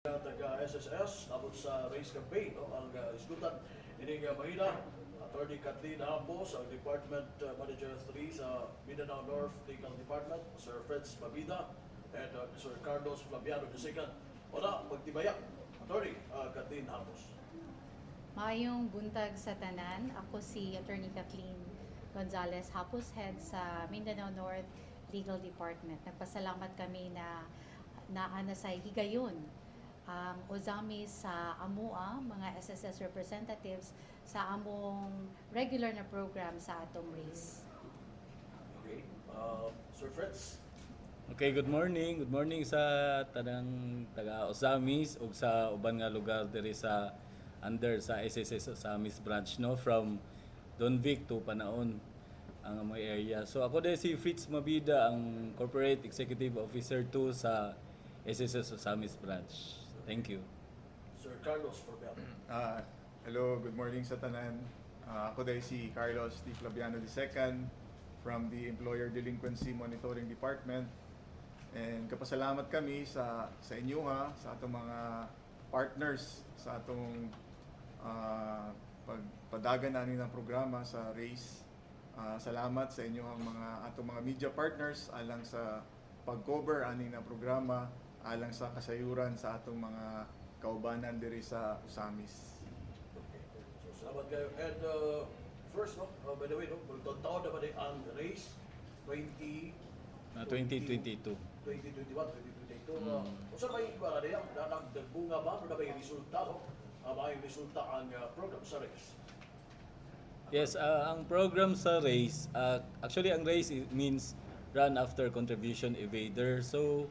taga SSS tapos sa race campaign ang isgutan ini mahina Attorney Kathleen Hambos ang Department Manager 3 sa Mindanao North Legal Department, Sir Fritz Mabida and Sir Carlos Flaviano II. Wala magtibayak Attorney Kathleen Hambos. Maayong buntag sa tanan. Ako si Attorney Kathleen Gonzalez, Hapos Head sa Mindanao North Legal Department. Nagpasalamat kami na naana sa higayon ang Ozami sa AMUA, mga SSS representatives sa among regular na program sa atong race. Okay. Sir Fritz. Okay, good morning. Good morning sa tanang taga Osamis ug sa uban nga lugar diri sa under sa SSS Osamis branch no from Donvic to Panaon ang mga area. So ako din si Fritz Mabida, ang Corporate Executive Officer 2 sa SSS Osamis branch. Thank you. Sir Carlos Flaviano. Hello, good morning sa tanan. Ako dahil si Carlos T. Flaviano II from the Employer Delinquency Monitoring Department. And kapasalamat kami sa inyo sa atong mga partners sa atong pagpadagan nanin ng programa sa race. Salamat sa inyo ang atong mga media partners alang sa pag-cover aning na programa alang sa kasayuran sa atong mga kaubanan diri sa Osamis. Okay. So salamat kayo. And first, by the way, taon na ba ang race 2022? 2022. 2021, 2022. Kung saan may iba na yan, nagbunga ba? Ano na ba yung resulta? May resulta ang program sa race? Yes, ang program sa race, actually ang race means run after contribution evader. So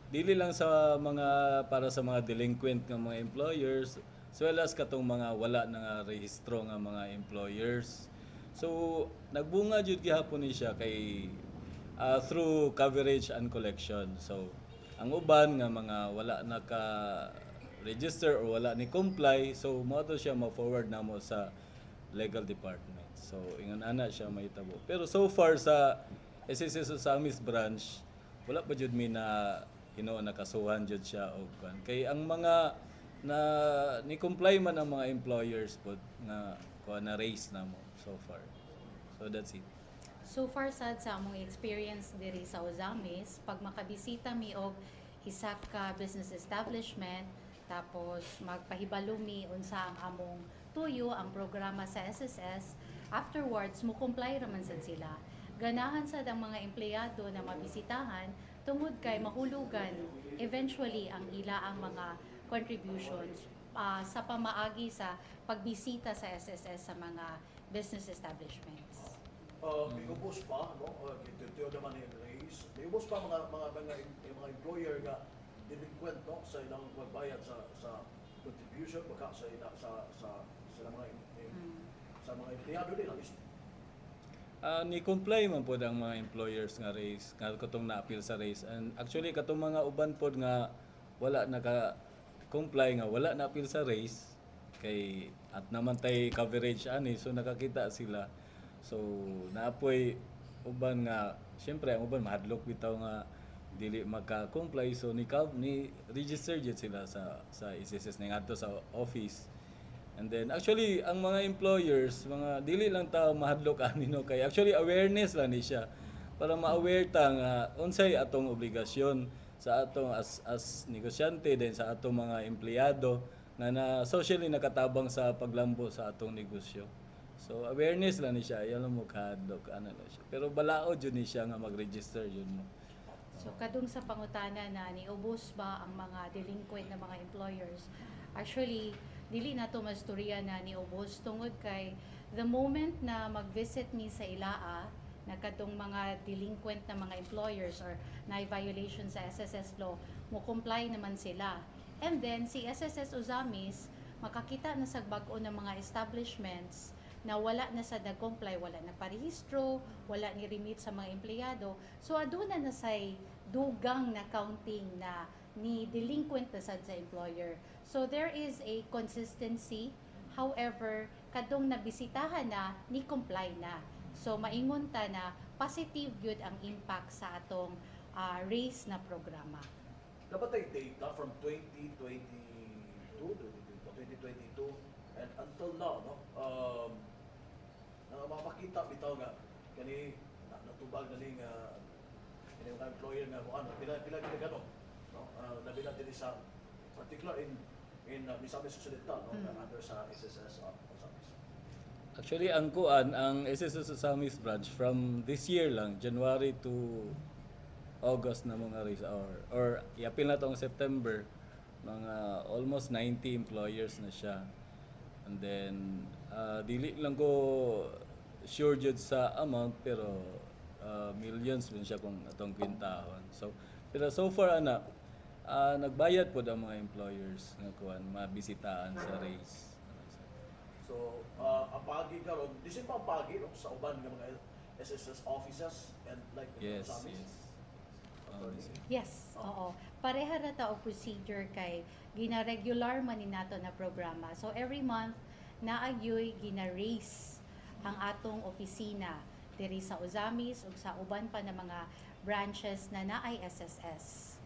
dili lang sa mga para sa mga delinquent nga mga employers as well as katong mga wala na rehistro nga mga employers. So nagbunga jud gihapon ni siya kay through coverage and collection. So ang uban nga mga wala naka register or wala ni comply, so mo to siya ma-forward namo sa legal department. So ingon ana siya mahitabo. Pero so far sa SSS Osamis branch wala pa jud mi na nakasuhan jud siya og kan. Kay ang mga na ni comply man ang mga employers pod nga na raise namo so far. So that's it. So far sad sa among experience diri sa Ozamis, pag makabisita mi og isa ka business establishment, tapos magpahibalo mi unsa ang among tuyo ang programa sa SSS, afterwards mo comply raman sad sila. Ganahan sad ang mga empleyado na mabisitahan tungod kay mahulugan eventually ang ila ang mga contributions sa pamaagi sa pagbisita sa SSS sa mga business establishments. May ubos pa, no? Ito naman yung race. May ubos pa mga employer nga delinquent, no? Sa ilang magbayad sa contribution, baka sa mga empleyado nila mismo. Ni comply man pod ang mga employers nga race nga katong na-appeal sa race, and actually katong mga uban pod nga wala naka comply nga wala na-appeal sa race kay at naman tay coverage ani, so nakakita sila. So naapoy uban nga syempre ang uban mahadlok bitaw nga dili magka-comply, so ni register jud sila sa SSS ning adto sa office. And then actually ang mga employers mga dili lang ta mahadlok ani no, kay actually awareness lang ni siya para ma-aware ta nga unsay atong obligasyon sa atong as negosyante din sa atong mga empleyado nga na socially nakatabang sa paglambo sa atong negosyo. So awareness lang ni siya, ayan mo kahadlok ano lang siya. Pero balao jud ni siya nga mag-register jud mo. So kadung sa pangutana na niubos ba ang mga delinquent na mga employers, actually dili na to masturya na niubos tungod kay the moment na mag-visit mi sa ilaa na kadtong mga delinquent na mga employers or na violation sa SSS law, mo comply naman sila. And then si SSS Ozamis makakita na sa bag-o ng mga establishments na wala na sa nag-comply, wala na parehistro, wala ni remit sa mga empleyado. So aduna na say dugang na counting na ni delinquent na sad sa employer. So there is a consistency. However, kadong nabisitahan na, ni comply na. So maingon ta na positive yun ang impact sa atong race na programa. dapat ay data from 2022 and until now, no? Mapakita bitaw nga kani natubag na ning kani mga employer nga ano pila gid gano, no? Labi na diri sa particular in Misamis Occidental, no? Under sa SSS Misamis. Actually, ang SSS Samis branch from this year lang, January to August na mga race or iapil na tong September, mga almost 90 employers na siya. And then dili lang ko sure jud sa amount pero millions din siya kung atong kwintahon. Pero so far nagbayad po ang mga employers nga kuan mabisitaan sa race. So, ang pagi karon, disin pa ang pagi no, sa uban ng mga SSS offices and like Yes, Misamis. yes. Yes, oo. Pareha ra ta og procedure kay gina-regular man ni nato na programa. So every month naagyoy gina-raise ang atong opisina diri sa Uzamis ug sa uban pa na mga branches na naay SSS.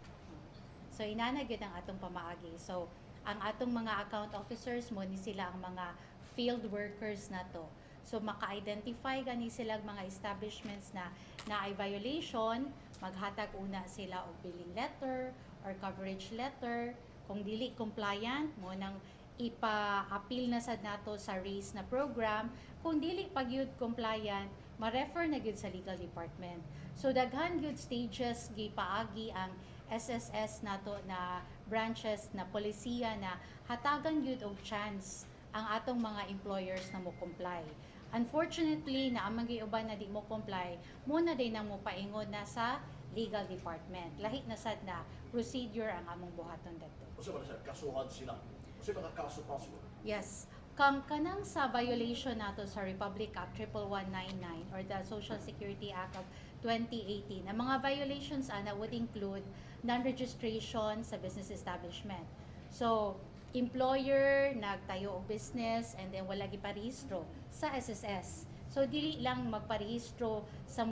So inana gyud ang atong pamaagi. So ang atong mga account officers mo ni sila ang mga field workers nato. So maka-identify gani sila mga establishments na naay violation, maghatag una sila og billing letter or coverage letter. Kung dili compliant mo nang ipa-appeal na sad nato sa raise na program. Kung dili pag yun compliant, ma-refer na gyud sa legal department. So daghan gyud stages gipaagi ang SSS nato na branches na polisiya na hatagan gyud og chance ang atong mga employers na mo comply. Unfortunately, na amang giuban na di mo comply, muna din nang mo paingon na sa legal department. Lahi na sad na procedure ang among buhaton dito. Kasi ba siya kasuhan sila? Kasi baka kaso pa sila. Yes. Kang kanang sa violation nato sa Republic Act 11199 or the Social Security Act of 2018, ang mga violations ana would include non-registration sa business establishment. So, employer nagtayo og business and then wala giparehistro sa SSS. So dili lang magparehistro sa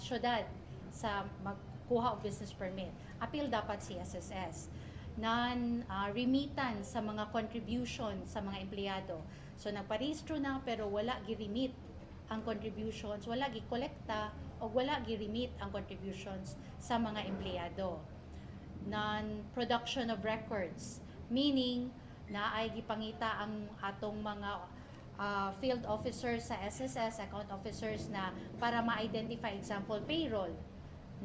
syudad sa magkuha og business permit. Appeal dapat si SSS. Non-remittance sa mga contribution sa mga empleyado. So nagparehistro na pero wala gi-remit ang contributions, wala gi-kolekta o wala gi-remit ang contributions sa mga empleyado. Non-production of records, meaning na ay gipangita ang atong mga field officers sa SSS, account officers na para ma-identify, example, payroll.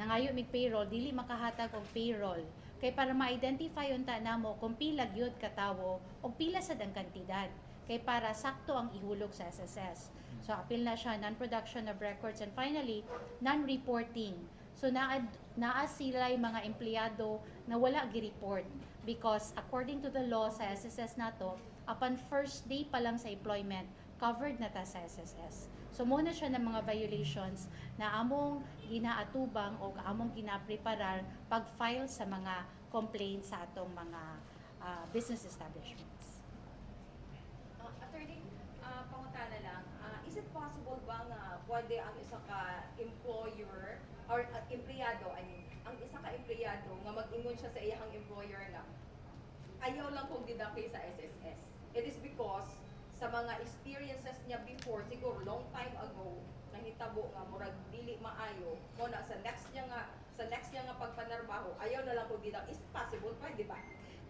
Nangayo mig payroll, dili makahatag og payroll. Kay para ma-identify unta namo kung pila gyud katawo o pila sad ang kantidad. Kay para sakto ang ihulog sa SSS. So apil na siya non-production of records and finally non-reporting. So naa sila mga empleyado na wala gi-report because according to the law sa SSS nato, upon first day pa lang sa employment, covered na ta sa SSS. So muna siya ng mga violations na among ginaatubang o among ginapreparar pag-file sa mga complaints sa atong mga business establishments. Attorney, pangutana lang, is it possible ba nga pwede ang isa ka employer or empleyado, ang isa ka empleyado nga mag-ingon siya sa iyang employer na ayaw lang kong didaki sa SSS. It is because sa mga experiences niya before, siguro long time ago, nahitabo nga murag dili maayo, mo na sa next niya nga pagpanarbaho, ayaw na lang kong didaki. Is it possible? Pwede ba?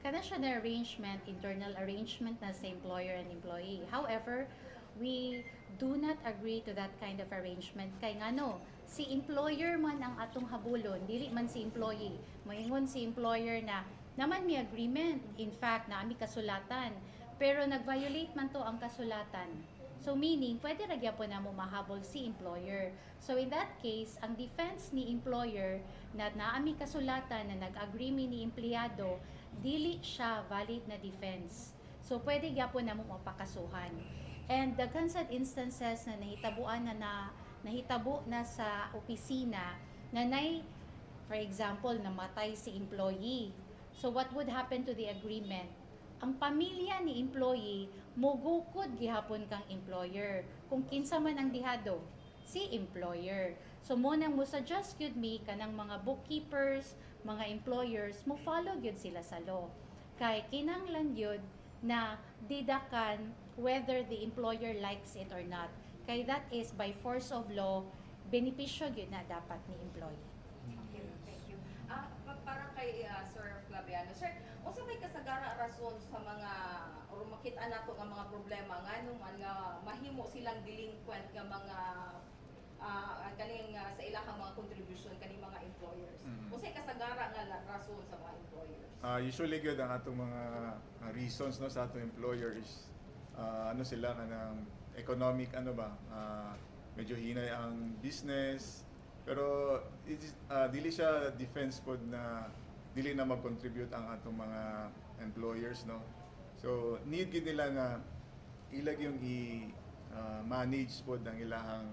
Kana siya na arrangement, internal arrangement na sa employer and employee. However, we do not agree to that kind of arrangement. Kay ngano, si employer man ang atong habulon, dili man si employee. Moingon si employer na naman may agreement. In fact, naami kasulatan. Pero nag-violate man to ang kasulatan. So meaning, pwede ra gyapon na mo mahabol si employer. So in that case, ang defense ni employer na naami kasulatan na nag-agree ni empleyado, dili siya valid na defense. So pwede gyapon na mo mapakasuhan. And daghan sad instances na nahitabo na sa opisina na for example, namatay si employee. So what would happen to the agreement? Ang pamilya ni employee mogukod gihapon kang employer. Kung kinsa man ang dihado, si employer. So mo nang mo suggest gyud me kanang mga bookkeepers, mga employers mo follow gyud sila sa law. Kay kinahanglan gyud na didakan whether the employer likes it or not. Kay that is by force of law, benepisyo gyud na dapat ni employee. Okay, thank you. Para kay Sir Flaviano. Sir, unsa may kasagara rason sa mga or makita nato nga mga problema nga naman nga mahimo silang delinquent nga mga kaning sa ilahang mga contribution kaning mga employers. Unsay kasagara nga rason sa mga employers? Usually gyud ang atong mga reasons no sa atong employer is ano sila kanang economic medyo hinay ang business, pero dili siya defense pod na dili na mag-contribute ang atong mga employers no. So need gid nila na ilag yung manage pod ang ilahang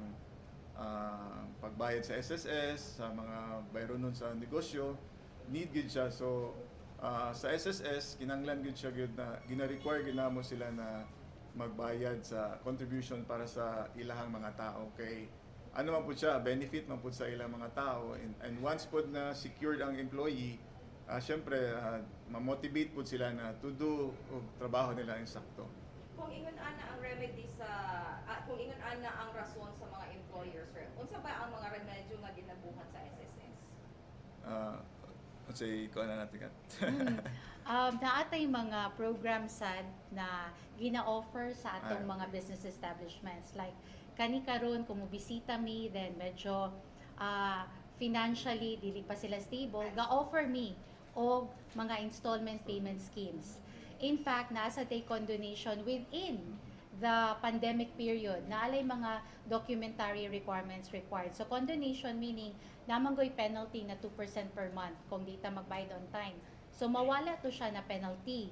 pagbayad sa SSS, sa mga bayron nun sa negosyo, need gid siya. So sa SSS kinahanglan gid siya gid na gina-require gid namo sila na magbayad sa contribution para sa ilahang mga tao. Kay ano man po siya, benefit man po sa ilang mga tao, and once po na secured ang employee, syempre ma-motivate po sila na to do og trabaho nila insakto. Kung ingon ana ang remedy sa kung ingon ana ang rason sa mga employers, sir, unsa ba ang mga remedyo nga ginabuhat sa SSS? Say ko na natin kat. Naatay mga programs sad na gina-offer sa atong mga business establishments. Like, kani karon kung mobisita mi, then medyo financially, dili pa sila stable, ga-offer mi og mga installment payment schemes. In fact, nasa take on donation within the pandemic period, naalay mga documentary requirements required. So, condonation meaning, namanggoy penalty na 2% per month kung di ta magbayad on time. So, mawala to siya na penalty.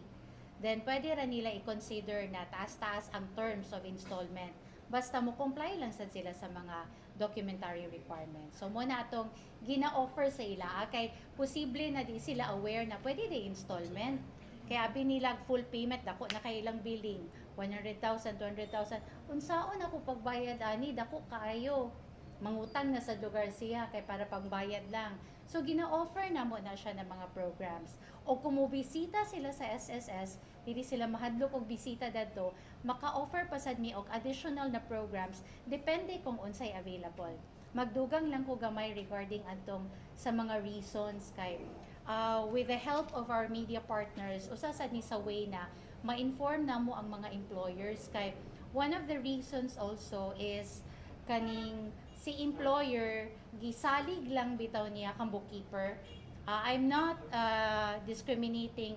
Then, pwede ra nila i-consider na taas-taas ang terms of installment. Basta mo comply lang sad sila sa mga documentary requirements. So, muna atong gina-offer sa ila. Kay posible na di sila aware na pwede di installment. Kaya abi nila full payment, dako na kay ilang billing. 100,000, 200,000. Unsaon ako pagbayad ani, dako kaayo. Mangutang na sa lugar siya kay para pangbayad lang. So gina-offer na mo na siya ng mga programs. O kung mobisita sila sa SSS, dili sila mahadlok og bisita dadto, maka-offer pa sad mi og additional na programs depende kung unsay available. Magdugang lang ko gamay regarding adtong sa mga reasons kay with the help of our media partners, usa sad ni sa way na ma-inform na mo ang mga employers kay one of the reasons also is kaning si employer gisalig lang bitaw niya kang bookkeeper. I'm not discriminating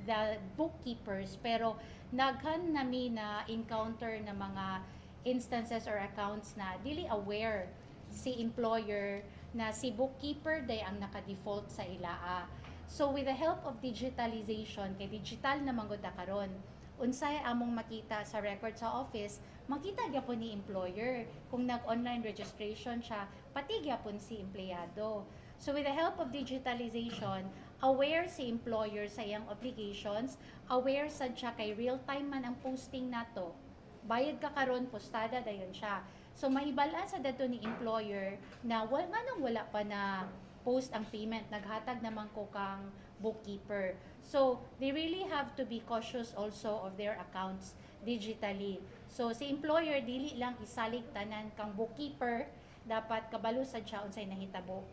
the bookkeepers, pero naghan nami na encounter na mga instances or accounts na dili aware si employer na si bookkeeper day ang naka-default sa ilaa. So with the help of digitalization, kay digital na manggod ta karon, unsay among makita sa record sa office, makita gyapon ni employer kung nag-online registration siya, pati gyapon si empleyado. So with the help of digitalization, aware si employer sa iyang obligations, aware sad siya kay real time man ang posting nato. Bayad ka karon, postada dayon siya. So mahibala sa dato ni employer na nganong wala pa na post ang payment, naghatag naman ko kang bookkeeper. So, they really have to be cautious also of their accounts digitally. So, si employer, dili lang isalig tanan kang bookkeeper, dapat kabalo sad siya unsay nahitabo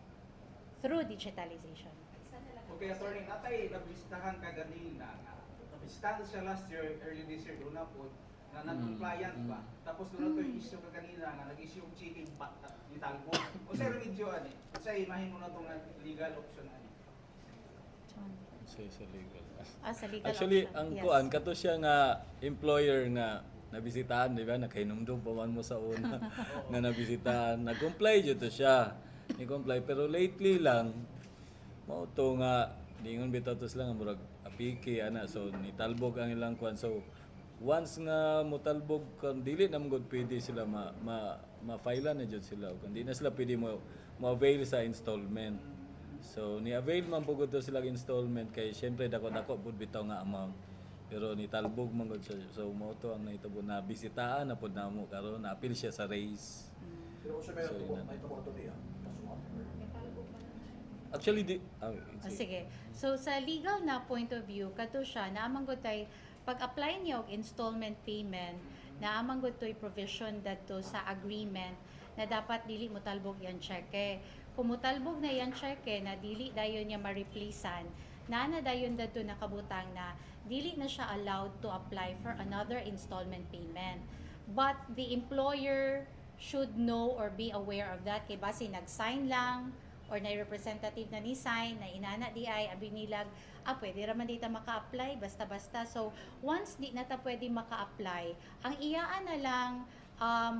through digitalization. Okay, attorney, natay nabisitahan ka ganina. Nabisitahan siya last year, early this year, doon na po, na non-compliant pa. Tapos doon na ito yung issue ka ganina, nga nag-issue yung cheating back, italbo. O sa remedyo, ani? Sa imahin mo na itong legal option, ani? Sa legal. Sa legal Actually, option. ang Yes. kuan kato siya nga employer nga nabisitahan, di ba? Nakahinumdum pa man mo sa una nga nabisitahan. Nag-comply jud to siya. Ni-comply pero lately lang mao to nga dingon bitaw to sila nga murag apiki ana, so nitalbog ang ilang kuan. So once nga motalbog kan dili na mong pwede sila ma-file na jud sila kung di na sila pwede mo avail sa installment. So ni-avail man pugod to sila installment kay syempre dako-dako pud bitaw nga amount. Pero nitalbog man gud siya. So mao to ang nahitabo na bisitaan na pud namo karon na-appeal siya sa raise. Pero sa meron So, po, yun na. may tabo to niya. Actually, Sige. So sa legal na point of view, kato siya naamang gud tay pag-apply niyo og installment payment, naamang gud toy provision dadto sa agreement na dapat dili motalbog yan cheque. Kung motalbog na yan cheque na dili dayon niya ma-replacean, na dayon dadto nakabutang na dili na siya allowed to apply for another installment payment. But the employer should know or be aware of that kay base nag-sign lang or na representative na ni sign na inana di ay abi nilag pwede raman dita maka-apply basta-basta. So once di na ta pwede maka-apply, ang iyaan na lang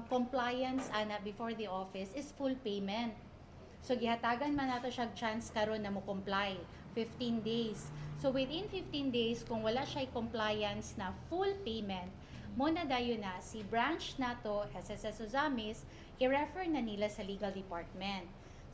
compliance ana before the office is full payment. So gihatagan man nato siya chance karon na mo comply 15 days. So within 15 days kung wala siya compliance na full payment, mo na dayon na si branch nato SSS Ozamis i-refer na nila sa legal department.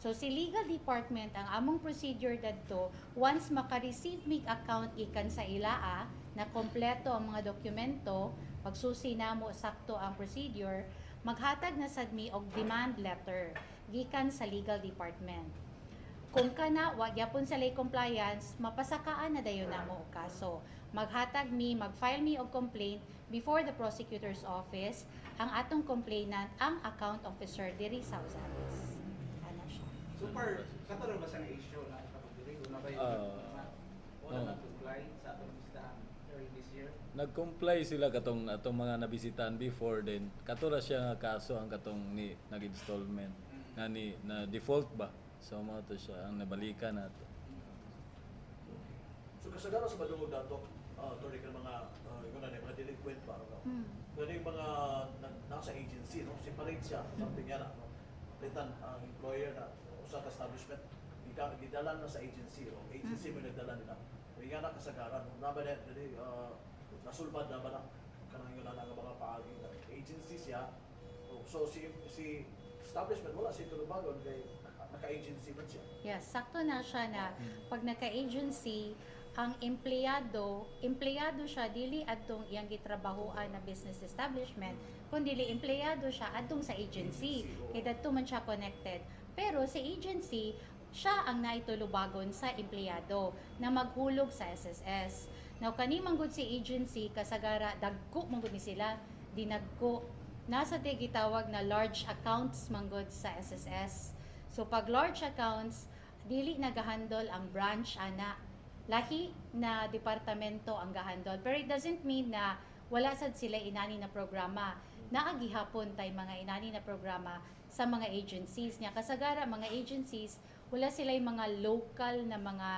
So si legal department ang among procedure dadto once maka-receive mig account ikan sa ilaa na kompleto ang mga dokumento, pagsusi namo sakto ang procedure, maghatag na sad mi og demand letter gikan sa legal department. Kung kana wa gyapon sa lay compliance, mapasakaan na dayon namo og kaso. Maghatag mi, mag-file mi og complaint before the prosecutor's office ang atong complainant ang account officer diri sa Ozamis. Ana siya. Super, katulad ba sa issue na kapag dili una ba wala oo. na comply sa atong listahan early this year? nag-comply sila katong atong mga nabisitaan before, then katura siya nga kaso ang katong ni nag-installment nga ni na default ba, so mo to siya ang nabalikan nato. So kasagaran sa madungog dato, tuloy ka mga mga delinquent pa, no? Kani mga nasa agency, no? Separate siya, something yan, no? Litan ang employer na usa ka establishment, gidala na sa agency, no? Agency mo nagdala nila. Kaya na kasagaran, no? Naba na, nasulbad na ba na? Kanang yun na nga mga paagi na agency siya. So si establishment, wala siya tulubagon kay naka-agency man siya. Yes, sakto na siya na pag naka-agency, ang empleyado siya dili adtong iyang gitrabahoan na business establishment, kundi empleyado siya adtong sa agency. Kay dadto man siya connected. Pero sa agency, siya ang naitulubagon sa empleyado na maghulog sa SSS. Now kani manggod si agency kasagara dagko manggod ni sila, dinagko nasa te gitawag na large accounts manggod sa SSS. So pag large accounts, dili nagahandle ang branch ana. Lahi na departamento ang gahandle. Pero it doesn't mean na wala sad sila inani na programa. Naagihapon tay mga inani na programa sa mga agencies niya. Kasagara mga agencies, wala sila yung mga local na mga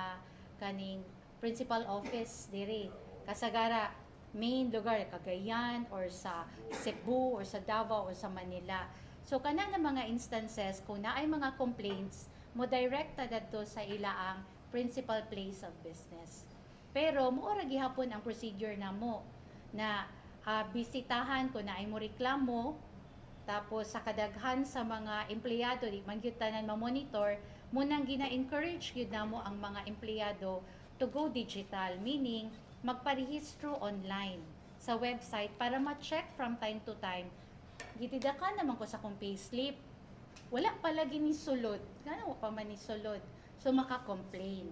kaning principal office diri. Kasagara main lugar Cagayan or sa Cebu or sa Davao or sa Manila. So kana na mga instances kung naay mga complaints, mo direkta dadto sa ilaang principal place of business. Pero moora gihapon ang procedure namo na bisitahan kung naay mo reklamo, tapos sa kadaghan sa mga empleyado di man gyud tanan ma-monitor, munang gina-encourage gyud namo ang mga empleyado to go digital, meaning magparehistro online sa website para ma-check from time to time. Gitidakan naman ko sa kong payslip, wala pala ginisulod, gano'n pa man nisulod, so maka-complain.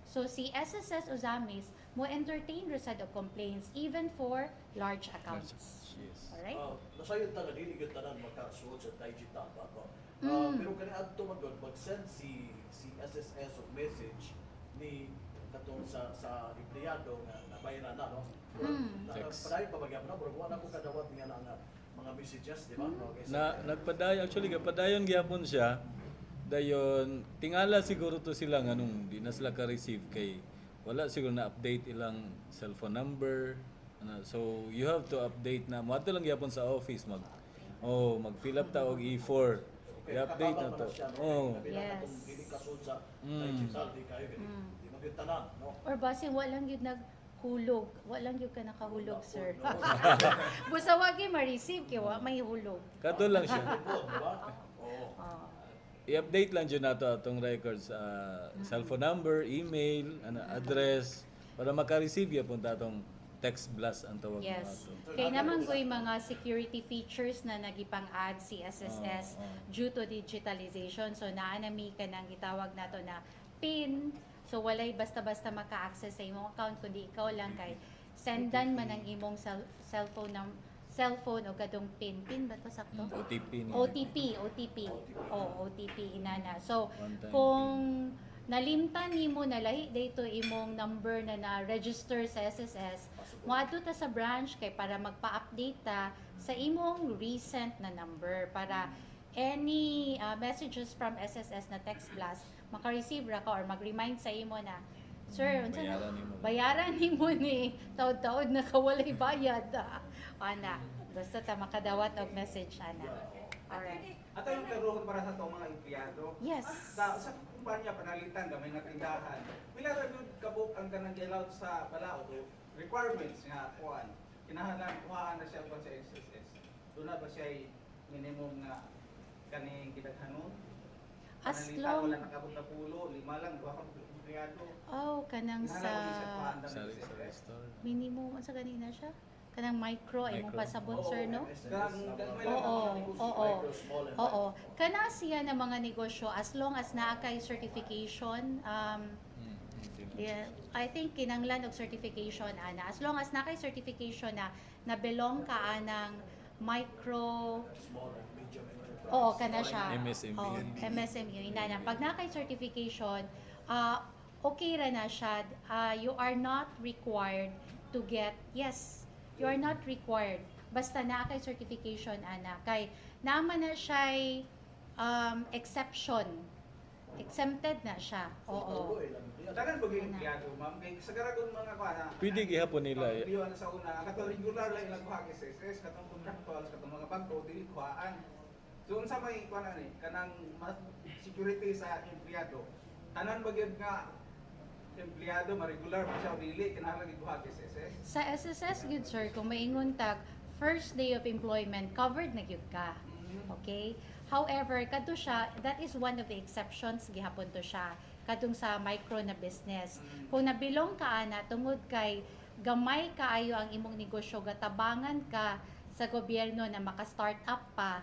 So si SSS Ozamis mo entertain resad of complaints even for large accounts. Yes. Alright? Nasayod tanan, dili gyud tanan makasuot sa digital ba ko. Pero kani adto man gud mag-send si SSS og message ni katong sa empleyado nga nabayaran na, no? Text. Padayon pa magyapon na, pero wala ko kadawat niya na nga mga messages, di ba? No, kay Nagpadayon, actually kapadayon gyapon siya. Dayon tingala siguro to sila nga nung di na sila ka-receive kay wala siguro na update ilang cellphone number. So you have to update na. Mo lang gyapon sa office mag-fill up ta og E4. I-update na to. Yes. Dili kasud sa digital, di kayo gani. Di magyud tanan, no? Or base walang yun naghulog. Walang yun ka nakahulog, sir. No? Busa wag yung ma-receive kaya wa may hulog. Kadto lang siya. Di ba? Oo. I-update lang dyan nato atong records, cellphone number, email, address, para maka-receive yapon ta atong text blast ang tawag Yes. nato. Kaya naman ko yung mga security features na nagipang-add si SSS due to digitalization. So naanami ka nang gitawag nato na PIN. So walay basta-basta maka-access sa imong account kundi ikaw lang kay sendan man ang imong cellphone o kadong PIN ba to sakto? OTP ni. OTP. Oh, OTP inana. So One time kung nalimtan nimo na lahi dito imong number na na-register sa SSS, moadto ta sa branch kay para magpa-update ta sa imong recent na number para any messages from SSS na text blast maka-receive ra ka or mag-remind sa imo na sir, unsa na Bayaran nimo. bayaran nimo ni taod-taod na kawalay bayad. Ana, basta ta makadawat og message ana. Alright. Ato yung karuhon para sa itong mga empleyado. Yes. Sa kumpanya panalitan gamay nga tindahan. Pila ra gyud kabuk ang kanang allowed sa balaod o requirements nga kuan. Kinahanglan kuhaan na siya ba sa SSS. Doon na ba siya minimum nga kaning gidaghanon? As Panalitan, long wala nakabuk na pulo, 5 lang, 2 ka empleyado. kanang Kinahanglan mo siya sa kuhaan na Sa ng sa SSS. store. minimum unsa ganina siya? Kanang micro imong Micro. pasabot sir no? Micro, small, and Oo. micro. Kana siya ng mga negosyo as long as naa kay certification yeah, I think kinanglan og certification ana. As long as na kay certification na belong ka anang micro Small and medium enterprise. oo kana siya. MSME. Oo, MSME inana. Pag na kay certification, okay ra na siya. You are not required to get yes. You are not required. Basta na kay certification ana kay naman na siya exception. Exempted na siya. Oo. Tanan pag empleyado, ma'am, kay sa garagon mga kuana. Pwede gihapon nila eh. Pilihan na sa una, katong regular lang ilang kuha SSS, katong contractuals, katong mga bangko dili kuhaan. So unsa may kuana ni kanang security sa empleyado. Tanan ba gyud nga empleyado ma-regular man siya o dili kinahanglan gikuha SSS. Sa SSS good sir, kung maingon tag first day of employment covered na gyud ka. Okay? However, kadto siya, that is one of the exceptions gihapon to siya kadtong sa micro na business. Kung nabilong ka ana tungod kay gamay kaayo ang imong negosyo gatabangan ka sa gobyerno na maka-start up pa,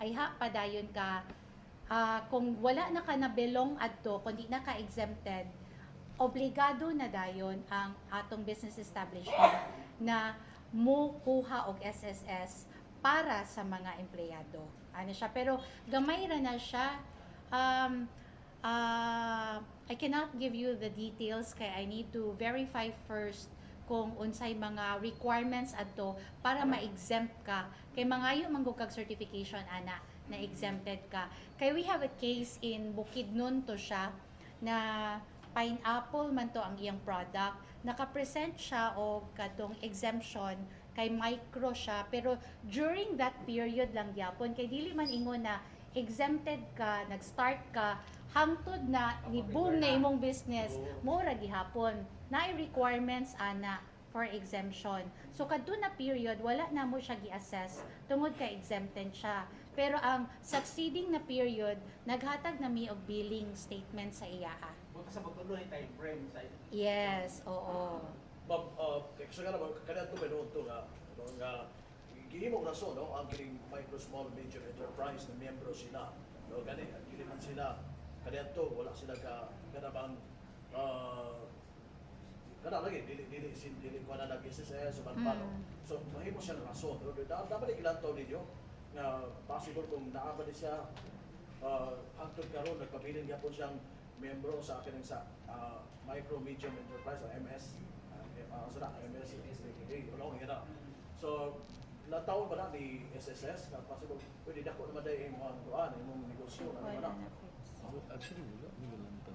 ay padayon ka. Kung wala na ka nabilong adto, kundi na ka exempted, obligado na dayon ang atong business establishment na mukuha og SSS para sa mga empleyado. Ano siya, pero gamay ra na siya. I cannot give you the details kay I need to verify first kung unsay mga requirements adto para ma-exempt ka. Kay mangayo manggug kag certification ana na exempted ka. Kay we have a case in Bukidnon to siya na pineapple man to ang iyang product. Naka-present siya og kadtong exemption kay micro siya pero during that period lang gyapon kay dili man ingon na exempted ka, nag-start ka hangtod na ni-boom na imong business mo ra gihapon naay requirements ana for exemption. So kadto na period wala na mo siya gi-assess tungod kay exempted siya. Pero ang succeeding na period naghatag na mi og billing statement sa iya. Buta sa pagtuloy time frame sa Yes, oo. Ma'am, kasi nga naman, kanina ito may to nga gihimong rason, no? Ang kining micro, small, medium enterprise na miyembro sila. No? Gani, ang gili man sila, kanina to, wala sila kanabang, kada lagi, dili ko na nag-SSS, o manpano. So, mahimo siya ng rason. No? Dapat ilang taon ninyo, na possible kung naabali siya, hangtod karon nagpabilin gyapon siyang miyembro sa akin sa micro, medium enterprise, o MS. MS, wala nga na. So, nataon ba na ni SSS? Na possible, pwede na ko naman dahil yung mga yung negosyo na naman na. Actually, wala. Wala lang to.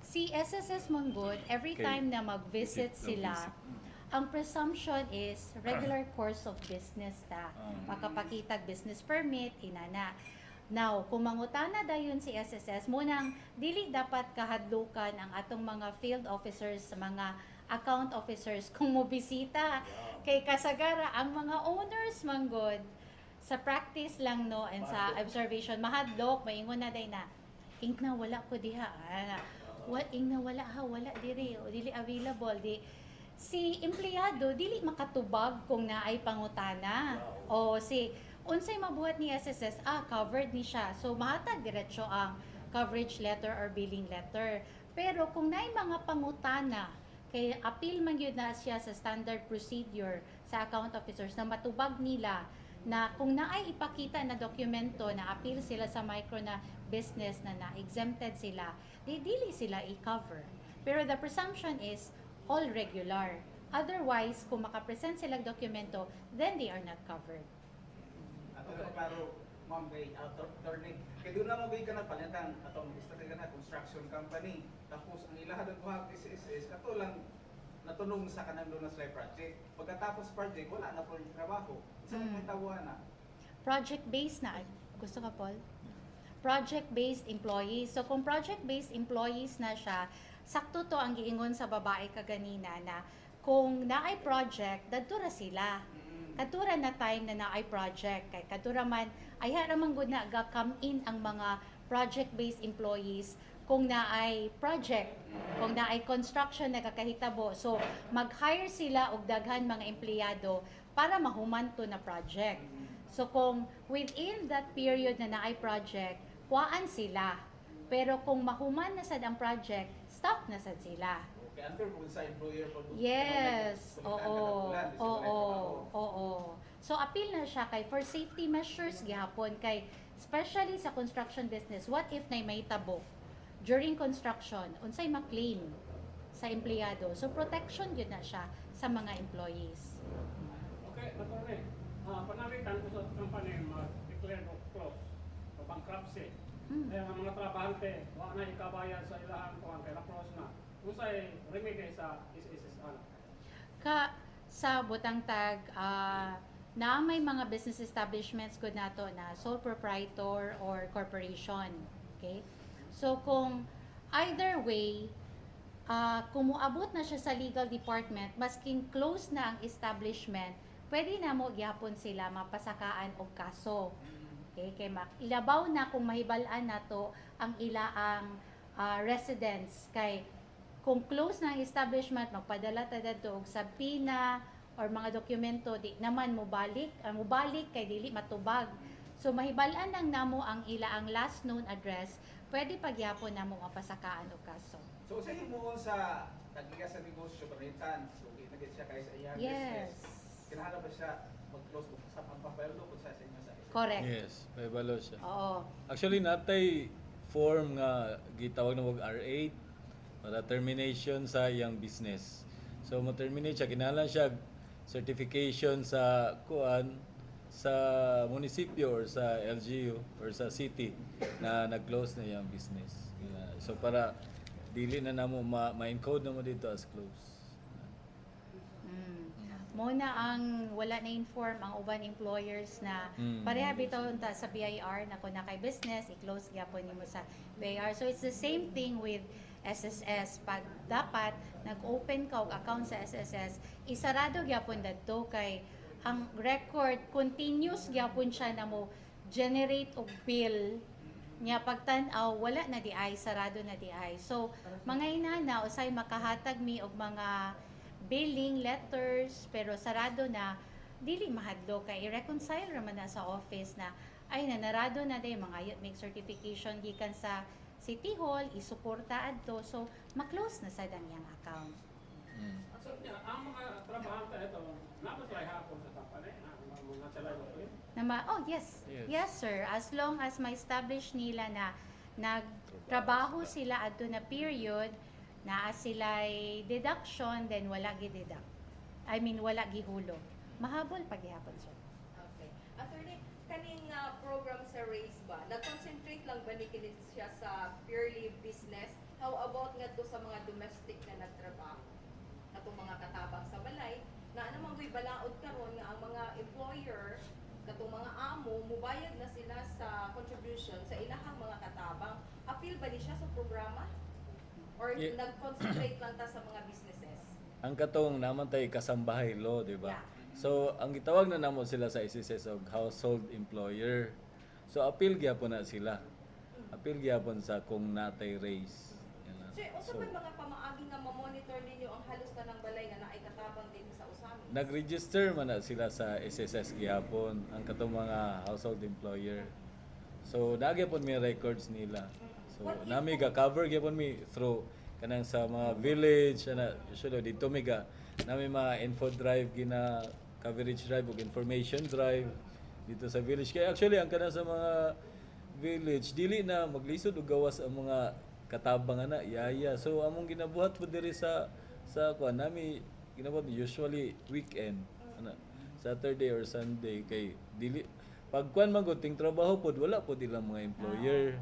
Si SSS Manggod, every Okay. time na mag-visit Visit, sila, visit. ang presumption is regular course of business ta. Makapakitag business permit, inana. Now, kung mangutana dayon si SSS, munang dili dapat kahadlukan ang atong mga field officers, mga account officers kung mobisita. Kay kasagara, ang mga owners manggod, sa practice lang no, and sa observation, mahadlok, maingon na day na, ing na wala ko diha. Ing na wala ha, wala diri, o dili available, di si empleyado dili makatubag kung naay pangutana o si unsay mabuhat ni SSS covered ni siya so mahatag diretso ang coverage letter or billing letter. Pero kung naay mga pangutana, kay appeal man yun na siya sa standard procedure sa account officers na matubag nila na kung naay ipakita na dokumento na appeal sila sa micro na business na exempted sila, dili sila i-cover. Pero the presumption is all regular. Otherwise, kung makapresent silang dokumento, then they are not covered. Ato na klaro, ma'am, kay attorney. Kaya doon na mo ka na palitan, atong istorya ka na construction company. Tapos ang ilahan ng buhag SSS, ato lang natunog sa kanang doon na sila project. Pagkatapos project, wala na po yung trabaho. Isa may tawa na. Project-based na. Gusto ka, Paul? Project-based employees. So, kung project-based employees na siya, sakto to ang giingon sa babae kaganina na kung naay project, dadura sila. Katura na time na naay project. Kay katura man, ay haraman gud na ga-come in ang mga project-based employees kung naay project, kung naay construction na kakahitabo. So, mag-hire sila og daghan mga empleyado para mahuman to na project. So, kung within that period na naay project, kuhaan sila. Pero kung mahuman na sad ang project, stop na sad sila. Okay, under kung sa employer po. Yes, oo. So appeal na siya kay for safety measures gihapon kay especially sa construction business. What if nay may tabo during construction unsay ma-claim sa empleyado? So protection yun na siya sa mga employees. Okay, attorney. Panamitan ko sa company mag-declare of close o bankruptcy. Kaya ang mga trabahante, wala na ikabayan sa ilahan ko ang kaya close na. Usay remedy sa SSS. Ka sa butang tag na may mga business establishments ko nato na sole proprietor or corporation. Okay? So kung either way, kung muabot na siya sa legal department, masking close na ang establishment, pwede na mo gyapon sila mapasakaan og kaso. Okay, kay ilabaw na kung mahibal-an nato ang ilaang residents kay kung close na ang establishment magpadala ta dadto og subpoena or mga dokumento di naman mobalik kay dili matubag. So mahibal-an lang namo ang ilaang last known address, pwede pagyapon namo mapasakaan og kaso. So sa himuon sa tagliga sa negosyo panitan, so gitagit siya kay sa iyang Yes. business. Kinahanglan ba siya mag-close kung sa pampapaylo kung sa inyo sa Correct. Yes, may balo siya. Oo. Actually, natay form nga gitawag na wag R8 para termination sa iyang business. So, mo-terminate siya, kinahanglan siya certification sa kuan sa munisipyo or sa LGU or sa city na nag-close na iyang business. Yeah. So, para dili na namo ma-encode na mo dito as close. Muna ang wala na inform ang uban employers na pareha bitaw ta sa BIR na kung na kay business i-close gyapon nimo sa BIR. So it's the same thing with SSS. Pag dapat nag-open ka og account sa SSS, isarado gyapon dadto kay ang record continuous gyapon siya na mo generate og bill niya pagtan-aw wala na di ay sarado na di ay. So mga inana usay makahatag mi og mga billing letters pero sarado na dili mahadlo kay i-reconcile raman na sa office na ay nanarado na day mga make certification gikan sa City Hall isuporta adto so ma-close na sad ang iyang account. So, ang mga trabahante ito, namatay hapon sa company, mga salay mo. Oh yes. Yes. Yes sir, as long as ma establish nila na nagtrabaho sila adto na period na sila'y deduction, then wala gi-deduct. I mean, wala gihulog. Mahabol paghihapon, sir. Okay. Attorney, kaning program sa RAISE ba, nag-concentrate lang ba ni kini siya sa purely business? How about nga to sa mga domestic na nagtrabaho? Katong mga katabang sa balay, na ano mang balaod karon nga ang mga employer, katong mga amo, mubayad na sila sa contribution sa ilahang mga katabang. Appeal ba ni siya sa programa? Or Yeah. nag-concentrate lang ta sa mga businesses? Ang katong naman tay kasambahay law, di ba? Yeah. So, ang gitawag na namo sila sa SSS og household employer. So, appeal gyapon na sila. Appeal gyapon sa kung natay raise. Yan lang. Sir, unsa So, man mga pamaagi nga ma-monitor ninyo ang halos na ng balay nga naay katabang din sa usami? nag-register man na sila sa SSS gyapon ang katong mga household employer. So, nagyapon may records nila. So What if nami kung- ga cover gyapon mi through kanang sa mga village ana usually dito mi ga nami mga info drive gina coverage drive ug information drive dito sa village kaya actually ang kanang sa mga village dili na maglisod og gawas ang mga katabang ana yaya so among ginabuhat po diri sa kuan nami ginabuhat usually weekend ana Saturday or Sunday kay dili pag kuan man gud ting trabaho pod wala pod ilang mga employer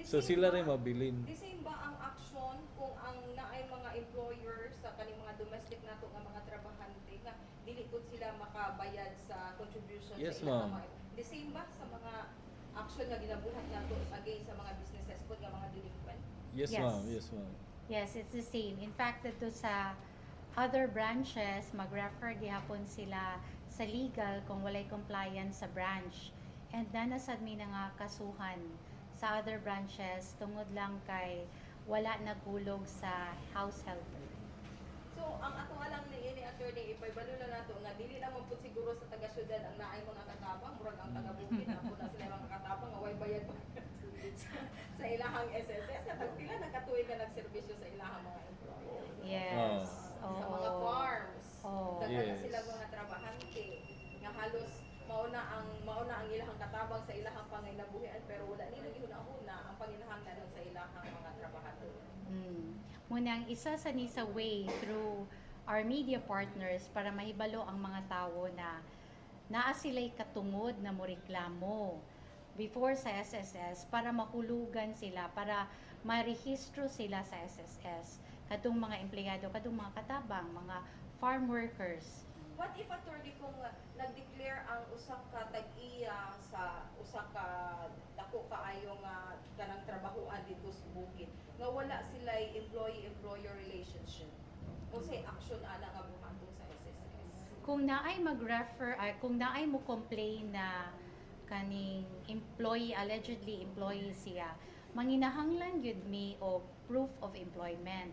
so sila rin mabilin. The same ba ang action kung ang naay mga employer sa kaning mga domestic nato nga mga trabahante nga dili pud sila makabayad sa contribution Yes, sa ilang ma'am. mga the same ba sa mga action nga ginabuhat nato against sa mga businesses pud nga mga delinquent? Yes, Yes. ma'am. Yes, ma'am. Yes, it's the same. In fact, dito sa other branches, mag-refer gihapon sila sa legal kung walay compliance sa branch. And nanasad mi na nga kasuhan sa other branches tungod lang kay wala nagulog sa house helper. So ang ato alang ni ini attorney ipaybalo na nato nga dili na man pud siguro sa taga syudad ang naay mga katabang murag ang taga bukid na pud na sila mga katabang nga way bayad sa ilahang SSS na tagpila nakatuig ka nagserbisyo sa ilahang mga employer. Yes. Sa mga farms. Oh. Daghan na Yes. sila mga trabahante nga halos mauna ang ilahang katabang sa ilahang panginabuhian pero wala nila gihuna-huna ang panginahanglan sa ilahang mga trabahador. Muna ang isa sa ni sa way through our media partners para mahibalo ang mga tao na naa sila'y katungod na moreklamo before sa SSS para mahulugan sila, para marehistro sila sa SSS. Kadong mga empleyado, kadong mga katabang, mga farm workers. What if attorney kung nag-declare ang usa ka tag-iya sa usa ka dako kaayo nga kanang trabahoan dito sa bukid nga wala sila employee-employer relationship? Unsay action ana nga buhaton sa SSS? Kung naay mag-refer, kung naay mo complain na kaning employee, allegedly employee siya, manginahanglan yun mi o proof of employment.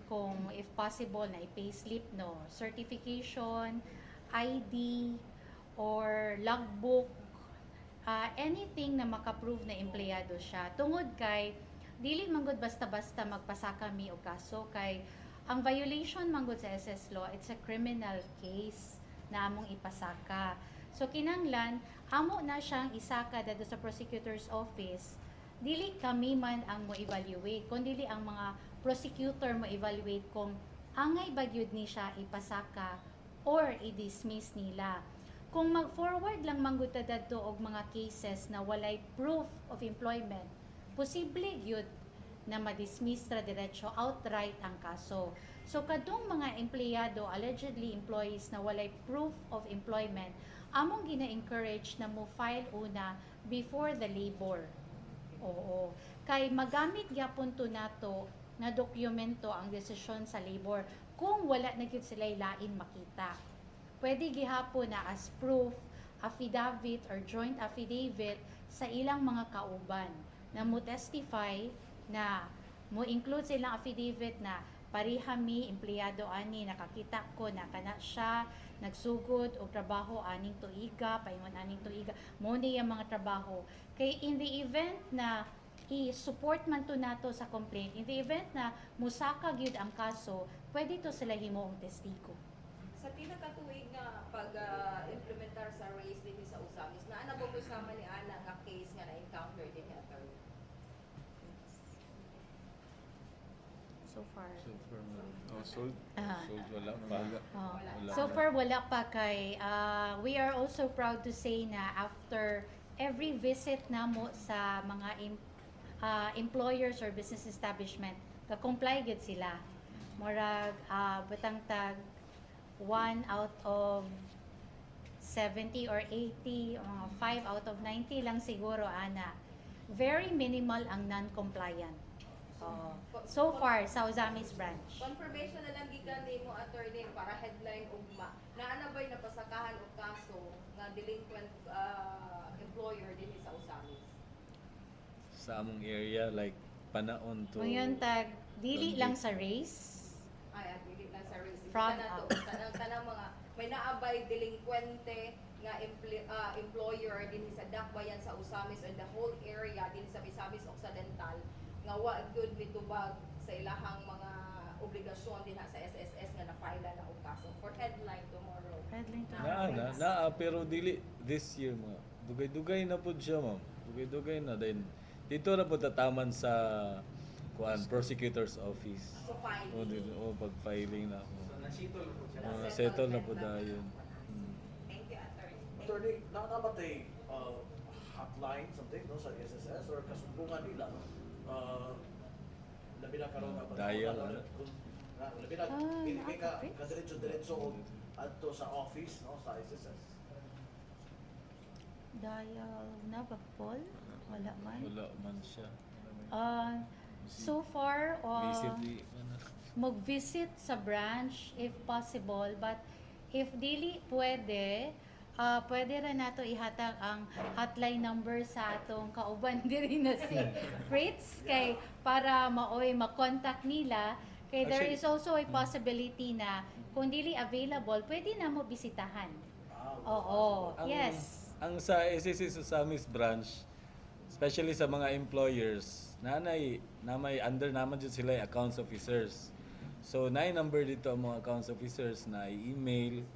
Kung if possible na i-payslip no, certification, ID, or logbook, anything na makaprove na empleyado siya. Tungod kay, dili manggod basta-basta magpasaka mi o kaso kay ang violation manggod sa SS law, it's a criminal case na among ipasaka. So kinanglan, amo na siyang isaka dito sa prosecutor's office. Dili kami man ang mo evaluate, kundi ang mga prosecutor mo evaluate kung angay ba gyud ni siya ipasaka or i-dismiss nila. Kung mag-forward lang manggod ta dadto og mga cases na walay proof of employment, posible gyud na ma-dismiss ra diretso outright ang kaso. So kadtong mga empleyado, allegedly employees na walay proof of employment, among gina-encourage na mo file una before the labor. Oo. Kay magamit gyapon to nato na dokumento ang desisyon sa labor kung wala na gyud sila lain makita. Pwede gihapon na as proof, affidavit or joint affidavit sa ilang mga kauban na mo testify na mo include sa ilang affidavit na parihami empleyado ani nakakita ko na kana siya nagsugod og trabaho aning tuiga paingon aning tuiga mo ni ang mga trabaho kay in the event na i-support man to nato sa complaint, in the event na musaka gyud ang kaso, pwede to sila himoong testigo. Sa pinakatuig nga pag-implementar sa race din sa Usamis, na ano ba sama ni Ana nga case nga na-encounter din ni attorney? So far. Sold wala pa. Oh. Wala So na. far wala pa kay we are also proud to say na after every visit namo sa mga employers or business establishment, ka-comply gyud sila. Murag butang tag 1 out of 70 or 80, 5 out of 90 lang siguro ana. Very minimal ang non-compliant. So far sa Usamis branch. Confirmation na lang gikan nimo attorney para headline ugma. Naana ba'y napasakahan og kaso nga delinquent employer din sa Usamis? Sa among area like panaon to Ngayon tag dili Don't lang get- sa race. Ay, dili lang sa race. From Tanang mga may naabay delinkwente nga employer din sa Dakbayan sa Usamis and the whole area din sa Misamis Occidental nga wa gyud mitubag sa ilahang mga obligasyon din sa SSS nga na-file na og kaso for headline tomorrow. Headline Naa, pero dili this year mo. Dugay-dugay na pud siya, ma'am. Dugay-dugay na then dito na po tataman sa prosecutor's office. So filing. Pag-filing na ako. So nasitol po siya. Settle na po dayon. Thank you, attorney. Attorney, nakamatay hotline, something, no, sa SSS or kasumbungan nila, no? Labi na karon nga Dial, no? ano? Labi na, hindi ka nakaka-fix. kadiretso-diretso adto sa office, no, sa SSS. Dial na ba, Paul? Wala man. Wala man siya. So far, Basically, mag-visit sa branch if possible, but if dili pwede, pwede rin nato ihatag ang hotline number sa atong kauban diri na si Fritz kay para maoy makontak nila kay there Actually, is also a possibility na kung dili available, pwede na mo bisitahan. Oo, yes. Ang sa SSS Susamis branch, especially sa mga employers, namay under naman dyan sila yung accounts officers. So, number dito ang mga accounts officers na i-email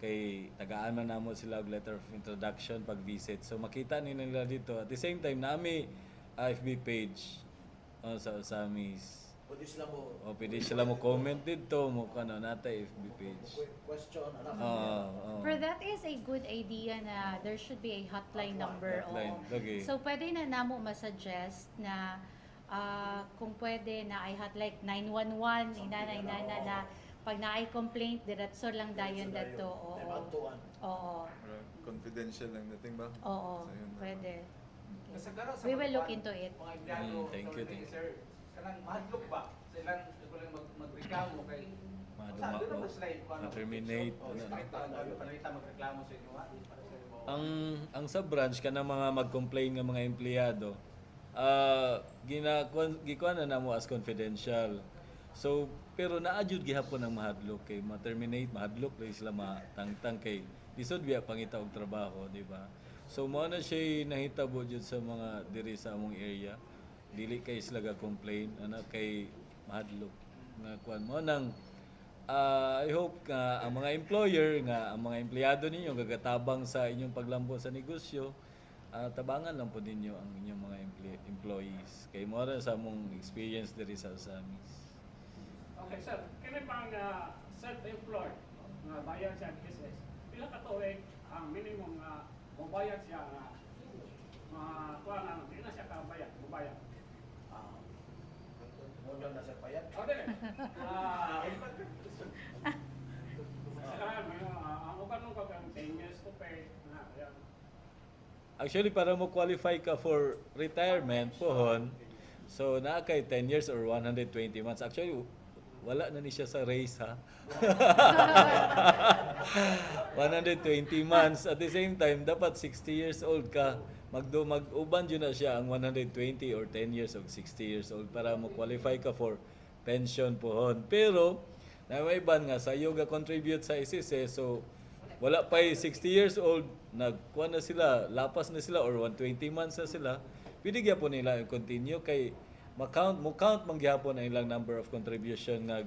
kay tagaan man namo sila og letter of introduction pag visit. So, makita nila dito. At the same time, nami FB page sa Susamis. Pwede Pwede sila mo sila mo comment dito mo kano nata FB page. question, anak. But that is a good idea na there should be a hotline number. Hotline, oo. okay. So pwede na namo masuggest na kung pwede na ay hotline 911 inana na pag naay complaint diretso lang dayon dato. Oo. Nemantuan. Oo. Confidential lang dating ba? Oo. So, yun na. Pwede. Kasagaran sa We will mga look into it. Mga empleyado, Thank you, thank you. sir, kanang mahadlok ba? Sa ilang magreklamo kay Mahadlok Doon ako. na slide kung ano. Ma-terminate, Oh, ano. panalita magreklamo sa inyo ha? Para sa inyo. Ang sa branch kana mga mag-complain nga mga empleyado, gikuan na namo as confidential. So pero naadjud gihapon ang mahadlok kay ma-terminate mahadlok rin sila matangtang kay lisod biya pangita og trabaho, di ba? So mao na siya nahitabo jud sa mga diri sa among area. Dili kay sila ga complain ana kay mahadlok nga kuan mo nang I hope nga ang mga employer nga ang mga empleyado ninyo gagatabang sa inyong paglambo sa negosyo, tabangan lang po ninyo ang inyong mga employees. Kay mo ra sa among experience diri sa Samis. Okay, sir. Kini pang self-employed nga bayad sa SSS. Pila ka tuig ang minimum nga mabayad siya nga kuan ano, di na siya kabayad, mabayad. Mo lang na sa payat. O dili. Ang uban nung kag 10 years to pay na yan. Actually para mo qualify ka for retirement pohon, so naa kay 10 years or 120 months. Actually wala na ni siya sa race ha. 120 months at the same time dapat 60 years old ka. Mag-uban yun na siya ang 120 or 10 years or 60 years old para mo qualify ka for pension pohon. Pero na may iban nga sa yoga contribute sa SSS, so wala pa 60 years old, nagkuha na sila, lapas na sila or 120 months na sila, pwede gyapon nila yung continue kay mo count man gyapon ang ilang number of contribution nga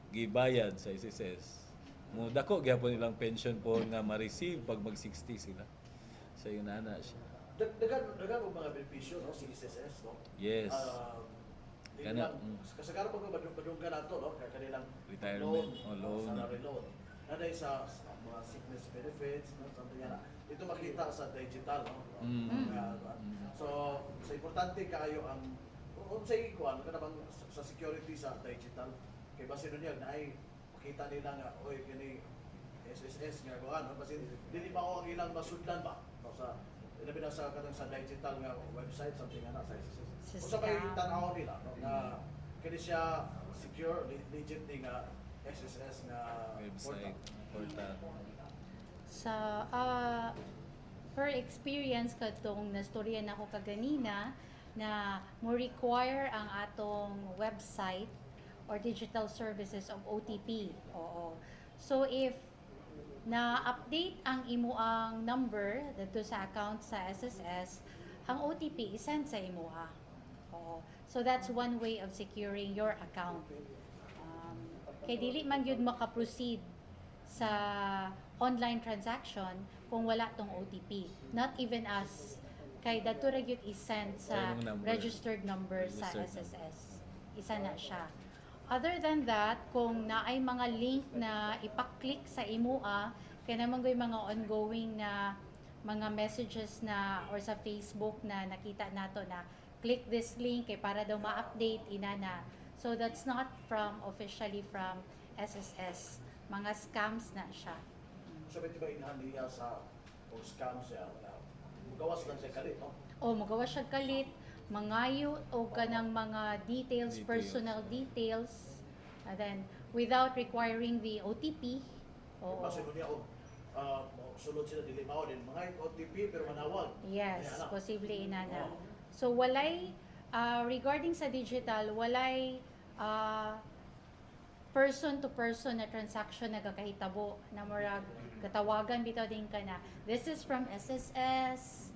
gibayad sa SSS. Mo dako gyapon ilang pension po nga ma-receive pag mag-60 sila. So yun na siya. Dagan og mga benepisyo, no, si SSS, no? Yes. Kana, Kasagaran pag madunggan nato, no, kay kanilang Retirement, loan. salary loan. Naday sa mga sickness benefits, no, something yan. Ito makita sa digital, no? So, sa importante kaayo ang unsay kuan kanang sa security sa digital. Kay base doon yan ay makita nila nga oy kini SSS nga kuan, no? Kasi dili pa ako ang ilang masudlan ba? No, sa ilabi na sa kanang sa digital nga website something nga na sa SSS. Usa pa yung tan-aw nila, no, nga kini siya secure legit ni nga SSS nga Website, portal. Sa per experience katong nastorya na ako kaganina na mo require ang atong website or digital services of OTP. Oo. So if na-update ang imo ang number dito sa account sa SSS, ang OTP isend sa imo. Oo. So that's one way of securing your account. Kay dili man yun maka-proceed sa online transaction kung wala tong OTP. Not even us. Kay dato ra gyud i-send sa Sa imong number. registered number sa Registered SSS. Isa na siya. Other than that, kung naay mga link na ipa-click sa imua, kaya naman yung mga ongoing na mga messages na or sa Facebook na nakita nato na click this link kay para daw ma-update inana. So that's not officially from SSS. Mga scams na siya. So, pwede ba inahan niya sa o scam siya? Gawas lang siya kalit, no? O magawa siya kalit, mangayo o kanang mga details, Details. personal details. And then without requiring the OTP. Oo. Kasi kung niya, sulod sila dili mao din mga OTP pero manawag. Yes, Ayan, ano? posible inana. Oo. So walay regarding sa digital, walay person to person na transaction na kakahitabo na murag katawagan bitaw din ka na this is from SSS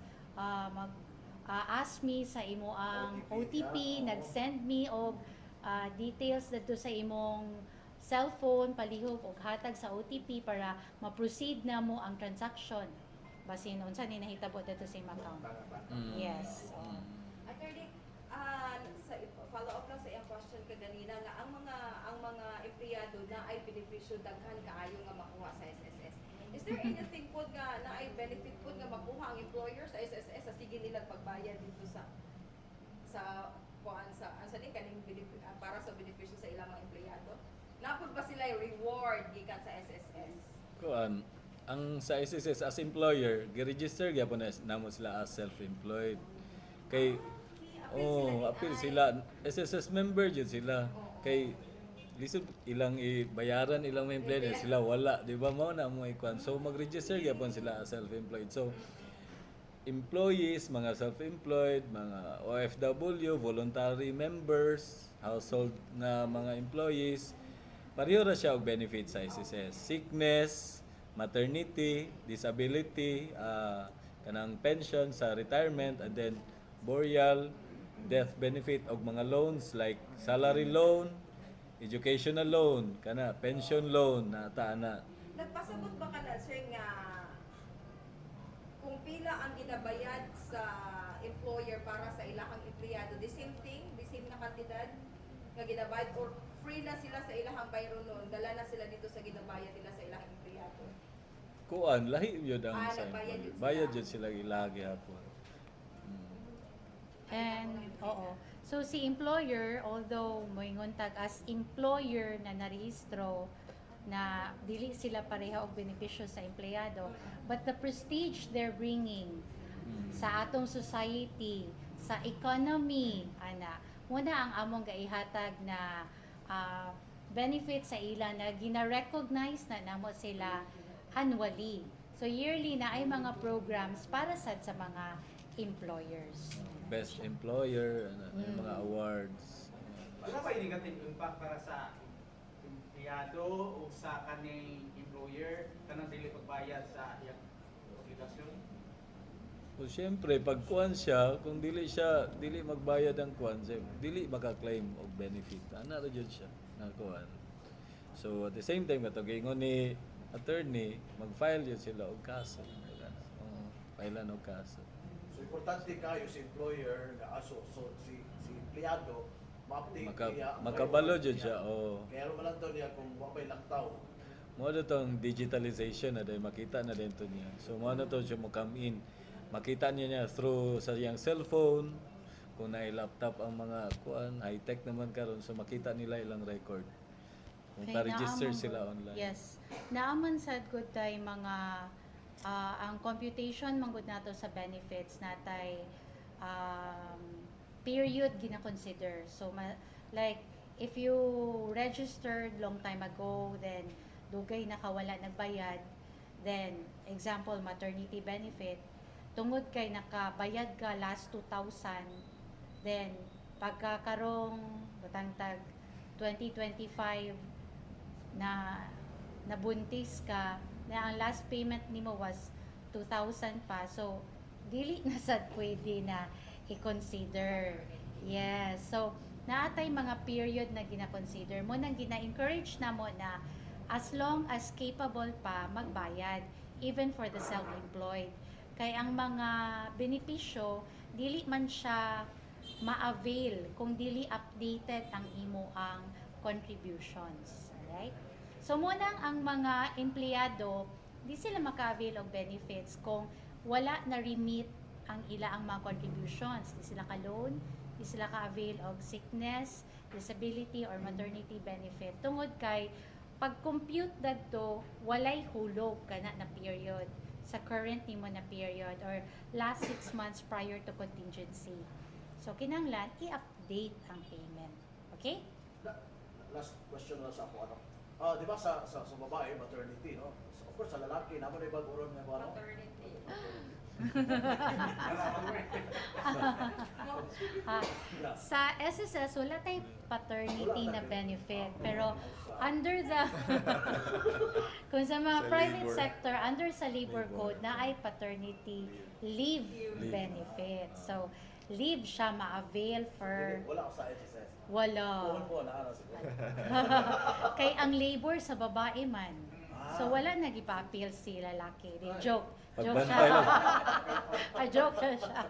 mag ask me sa imo ang OTP, nag-send me og details dito sa imong cellphone palihog og hatag sa OTP para ma-proceed na mo ang transaction basin unsa ni nahitabo dito sa imong account. Yes. Attorney, sa follow up lang sa iyang question kaganina nga ang mga empleyado na ay benepisyo daghan kaayo nga makuha sa SSS. Is there anything po nga na ay benefit po nga makuha ang employer sa SSS sa sige nilang pagbayad dito sa kuan sa ansa ni kaning para sa benepisyo sa ilang mga empleyado? Napod ba sila yung reward gikan sa SSS? Kuan, ang sa SSS as employer, gi-register gyapon na namo sila as self-employed. Kay appeal sila SSS member jud sila. Kay lisod ilang ibayaran ilang mga employer sila wala, di ba mao na mo ikuan. So mag-register gyapon sila as self-employed. So employees, mga self-employed, mga OFW, voluntary members, household na mga employees, pareho ra siya og benefit sa SSS. Sickness, maternity, disability, kanang pension sa retirement, and then burial, death benefit og mga loans like salary loan, educational loan, kana pension loan na ana. Nagpasabot ba ka na, sir, nga kung pila ang ginabayad sa employer para sa ilahang empleyado, the same thing, the same na kantidad nga ginabayad or free na sila sa ilahang bayro noon, dala na sila dito sa ginabayad nila sa ilahang empleyado? Kuan lahi yun ang sa nagbayad employer. yun sila. Bayad yun sila ilagi hapon. And oo. So si employer, although moingon tag as employer na narehistro na dili sila pareha og benepisyo sa empleyado, but the prestige they're bringing sa atong society, sa economy, ana, muna ang among gaihatag na benefit sa ila na gina-recognize na namo sila annually. So yearly na ay mga programs para sa mga employers. Best employer, yung mga awards. Wala ba yung negative impact para sa empleyado o sa kaning employer kanang dili pagbayad sa iyang obligasyon? So syempre pag kuan siya, kung dili magbayad ang kuan, dili maka-claim og benefit. Ana ra jud siya na kuan. So at the same time katong gingon ni attorney, mag-file yun sila og kaso. Filean og kaso. So, importante kayo si employer nga aso. So, si empleyado, ma-update niya. ang Makabalo record jud niya. siya. Oh. Kaya ano lang to niya kung wapay laktaw. Mo tong digitalization na dahil makita na din to niya. So mo to siya mo come in. Makita niya through sa iyang cellphone. Kung na laptop ang mga kuan, high-tech naman karon so makita nila ilang record. Kung Kay pa-register naaman sila gud- online. Yes. Naaman sad good tay mga ang computation manggod nato sa benefits natay period gina-consider. So like if you registered long time ago then dugay nakawala nagbayad, then example maternity benefit tungod kay nakabayad ka last 2,000, then pagkakarong butang tag 2025 na nabuntis ka na ang last payment nimo was 2,000 pa, so dili na sad pwede na i-consider Yes. So, naatay mga period na gina-consider mo, nang gina-encourage na mo na as long as capable pa magbayad, even for the self-employed. Kay ang mga benepisyo, dili man siya ma-avail kung dili updated ang imo ang contributions. Alright? So, munang ang mga empleyado, di sila maka-avail og benefits kung wala na remit ang ila ang mga contributions. Di sila ka-loan, di sila ka-avail og sickness, disability, or maternity benefit. Tungod kay, pag-compute dadto, walay hulog kana na period sa current nimo na period or last 6 months prior to contingency. So, kinanglan, i-update ang payment. Okay? Last question na sa ako, ano? Di ba sa babae, maternity, no? So, of course, sa lalaki, naman na ibang uron nga ba, no? Maternity. Sa SSS, wala tayong paternity na benefit. Pero, under the, kung sa mga Sa private labor. sector, under sa labor Labor. code, na ay paternity leave benefit. So, leave siya ma-avail for, Wala ako sa SSS. wala. Puhon po, naana siguro. Kay ang labor sa babae man. So, wala nag-ipa-appeal si lalaki. Di, joke. Joke Pagbantay siya. lang. Joke siya.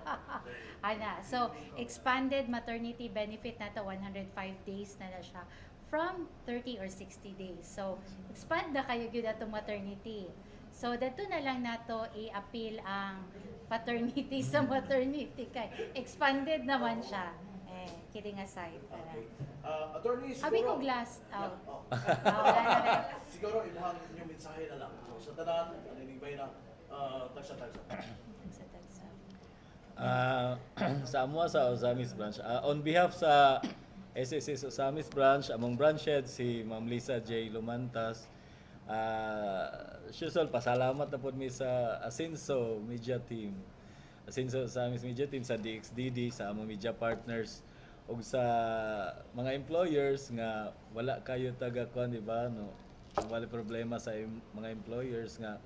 Ana. So, expanded maternity benefit na to 105 days na siya from 30 or 60 days. So, expand na kayo yun atong maternity. So, dato na lang nato i-appeal ang paternity sa maternity kay expanded naman siya. Kidding aside. Okay. Attorney, siguro... Abi ko glass out. Oh. Wala na. Siguro, imuhang inyong mensahe na lang. So, sa tanan, naninibay na tagsa-tagsa. Tagsa-tagsa. Sa amo sa Osamis branch, on behalf sa SSS Osamis branch, among branch head si Ma'am Lisa J. Lumantas, usual pasalamat na po mi sa Asinso Media Team. Asinso Osamis Media Team sa DXDD, sa among media partners, ug sa mga employers nga wala kayo taga-kuan, di ba, no? Wala problema sa mga employers nga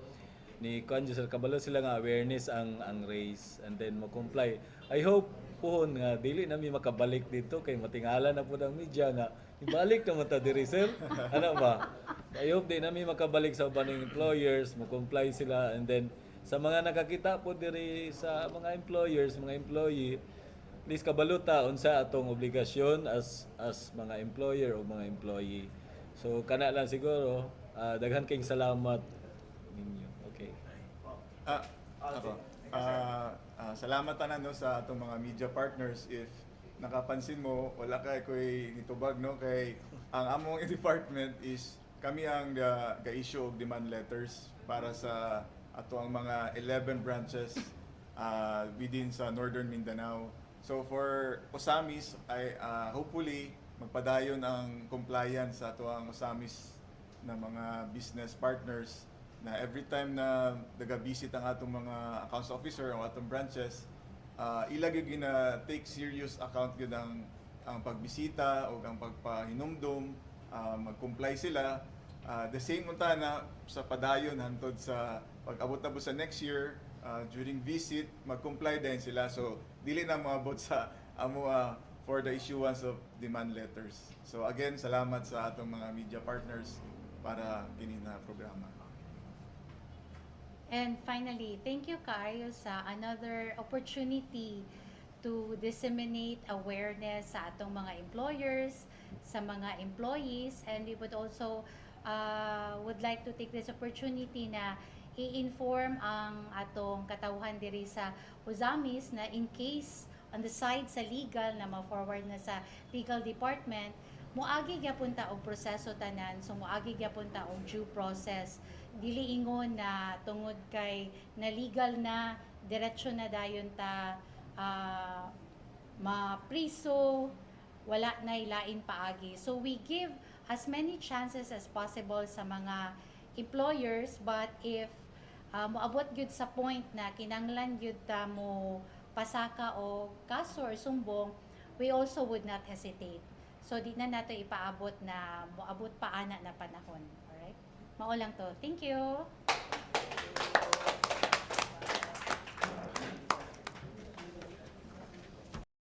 ni kuan sa kabalo sila nga awareness ang race and then mo comply. I hope puhon nga dili na mi makabalik dito kay matingala na pud ang media nga ibalik na mo ta diri sir. Ano ba? I hope di na mi makabalik sa uban ng employers, mo comply sila, and then sa mga nakakita po diri sa mga employers, mga employee, please kabaluta unsa atong obligasyon as mga employer o mga employee. So kana lang siguro, daghan kayong salamat ninyo. Okay. Ako. Salamat tanan no sa atong mga media partners. If nakapansin mo, wala kay koy nitubag no kay ang among department is kami ang ga-issue og demand letters para sa ato ang mga 11 branches within sa Northern Mindanao. So for Osamis, ay hopefully magpadayon ang compliance sa ato ang Osamis na mga business partners na every time na naga-visit ang atong mga accounts officer o atong branches, ilagay gina take serious account gyud ang pagbisita o ang pagpahinumdum, mag-comply sila. The same unta na sa padayon hantod sa pag-abot na po sa next year, during visit, mag-comply din sila. So, dili na moabot sa amo for the issuance of demand letters. So, again, salamat sa atong mga media partners para kini na programa. And finally, thank you kaayo sa another opportunity to disseminate awareness sa atong mga employers, sa mga employees, and we would also would like to take this opportunity na i-inform ang atong katawhan diri sa Osamis na in case on the side sa legal na ma-forward na sa legal department, moagi gyapon ta og proseso tanan, so moagi gyapon ta og due process, dili ingon na tungod kay na legal na diretso na dayon ta mapriso, wala na ilain paagi. So we give as many chances as possible sa mga employers, but if moabot gyud sa point na kinanglan gyud ta mo pasaka o kaso or sumbong, we also would not hesitate. So di na nato ipaabot na moabot pa ana na panahon. Alright? Mao lang to. Thank you.